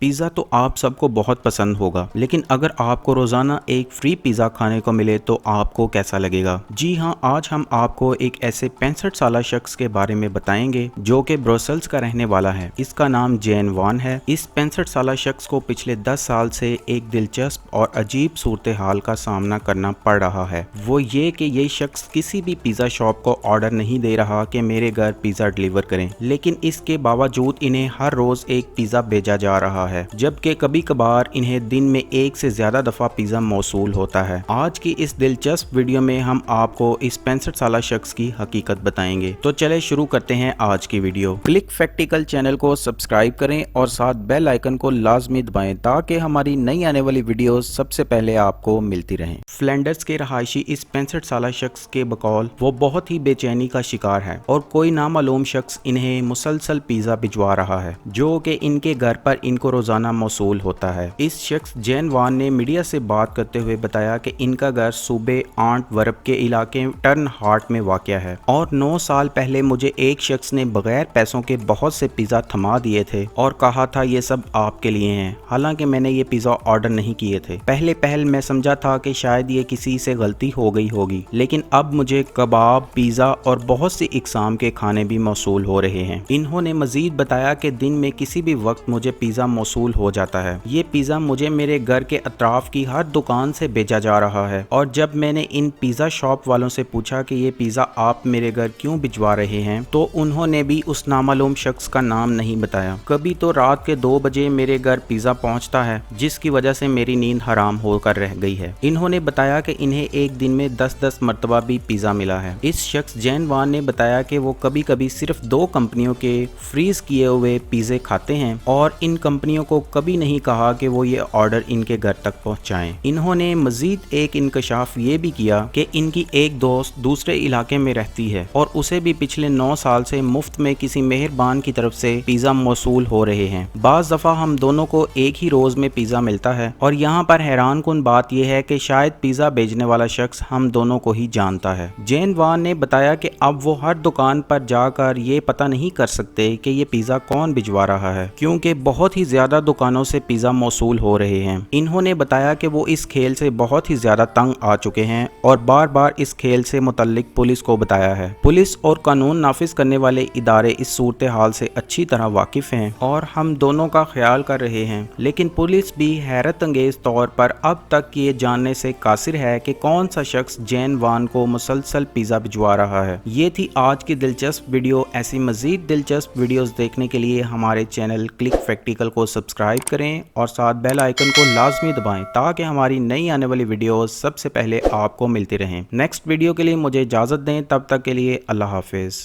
Pizza तो आप सबको बहुत पसंद होगा, लेकिन अगर आपको रोज़ाना एक फ्री पिज़्ज़ा खाने को मिले तो आपको कैसा लगेगा। जी हाँ, आज हम आपको एक ऐसे 65 साला शख्स के बारे में बताएंगे जो कि ब्रसेल्स का रहने वाला है। इसका नाम जेन वान है। इस 65 साला शख्स को पिछले 10 साल से एक दिलचस्प और अजीब सूरत हाल का सामना करना पड़ रहा है। वो ये कि ये शख्स किसी भी पिज़्ज़ा शॉप को ऑर्डर नहीं दे रहा कि मेरे घर पिज़्ज़ा डिलीवर करें, लेकिन इसके बावजूद इन्हें हर रोज़ एक पिज़्ज़ा भेजा जा रहा है, जबकि कभी कभार इन्हें दिन में एक से ज्यादा दफा पिज़्ज़ा मौसूल होता है। आज की इस दिलचस्प वीडियो में हम आपको इस 65 साला शख्स की हकीकत बताएंगे। तो चले शुरू करते हैं आज की वीडियो। क्लिक फैक्टिकल चैनल को सब्सक्राइब करें और साथ बेल आइकन को लाजमी दबाएं ताकि हमारी नई आने वाली वीडियो सबसे पहले आपको मिलती रहें। फ्लैंडर्स के रहायशी इस 65 साला शख्स के बकौल वो बहुत ही बेचैनी का शिकार है और कोई नामालूम शख्स इन्हें मुसलसल पिज़्ज़ा भिजवा रहा है जो कि इनके घर पर इनको रोजाना मौसूल होता है। इस शख्स जेन वान ने मीडिया से बात करते हुए बताया कि इनका घर सूबे आंट वर्ब के इलाके टर्न हार्ट में वाक़या है और 9 साल पहले मुझे एक शख्स ने बगैर पैसों के बहुत से पिज़्ज़ा थमा दिए थे और कहा था ये सब आपके लिए हैं, हालांकि मैंने ये पिज़्ज़ा ऑर्डर नहीं किए थे। पहले मैं समझा था कि शायद ये किसी से गलती हो गई होगी, लेकिन अब मुझे कबाब, पिज़्ज़ा और बहुत सी इकसाम के खाने भी मौसूल हो रहे हैं। इन्होंने मजीद बताया कि दिन में किसी भी वक्त मुझे पिज़्ज़ा मौसूल हो जाता है। ये पिज़्ज़ा मुझे मेरे घर के अतराफ की हर दुकान से भेजा जा रहा है और जब मैंने इन पिज़्ज़ा शॉप वालों से पूछा कि ये पिज़्ज़ा आप मेरे घर क्यों भिजवा रहे हैं, तो उन्होंने भी उस नामालूम शख्स का नाम नहीं बताया। कभी तो रात के 2 बजे मेरे घर पिज़्ज़ा पहुंचता है, जिसकी वजह से मेरी नींद हराम होकर रह गई है। इन्होंने बताया कि इन्हें एक दिन में 10-10 मरतबा भी पिज़्ज़ा मिला है। इस शख्स जेन वान ने बताया कि वो कभी कभी सिर्फ 2 कंपनियों के फ्रीज किए हुए पिज़्ज़े खाते हैं और इन कंपनियों को कभी नहीं कहा कि वो ये ऑर्डर इनके घर तक पहुंचाएं। इन्होंने मजीद एक इंकशाफ ये भी किया कि इनकी एक दोस्त दूसरे इलाके में रहती है और उसे भी पिछले 9 साल से मुफ्त में किसी मेहरबान की तरफ से पिज़्ज़ा मौसूल हो रहे हैं। बाज़ दफ़ा हम दोनों को एक ही रोज में पिज़्ज़ा मिलता है और यहाँ पर हैरान कुन बात यह है कि शायद पिज़्ज़ा भेजने वाला शख्स हम दोनों को ही जानता है। जेन वान ने बताया कि अब वो हर दुकान पर जाकर ये पता नहीं कर सकते कि ये पिज़्ज़ा कौन भिजवा रहा है, क्योंकि बहुत ही ज्यादा दुकानों से पिज़्ज़ा मौसूल हो रहे हैं। इन्होंने बताया कि वो इस खेल से बहुत ही ज्यादा तंग आ चुके हैं और बार बार इस खेल से मुतल्लिक पुलिस को बताया है। पुलिस और कानून नाफिज करने वाले इदारे इस सूरत हाल से अच्छी तरह वाकिफ हैं और हम दोनों का ख्याल कर रहे हैं, लेकिन पुलिस भी हैरत अंगेज तौर पर अब तक ये जानने से कासिर है कि कौन सा शख्स जेन वान को मुसलसल पिज़्ज़ा भिजवा रहा है। ये थी आज की दिलचस्प वीडियो। ऐसी मजीद दिलचस्प वीडियोस देखने के लिए हमारे चैनल क्लिक फैक्टिकल को सब्सक्राइब करें और साथ बेल आइकन को लाजमी दबाएं ताकि हमारी नई आने वाली वीडियोस सबसे पहले आपको मिलती रहें। नेक्स्ट वीडियो के लिए मुझे इजाज़त दें, तब तक के लिए अल्लाह हाफिज़।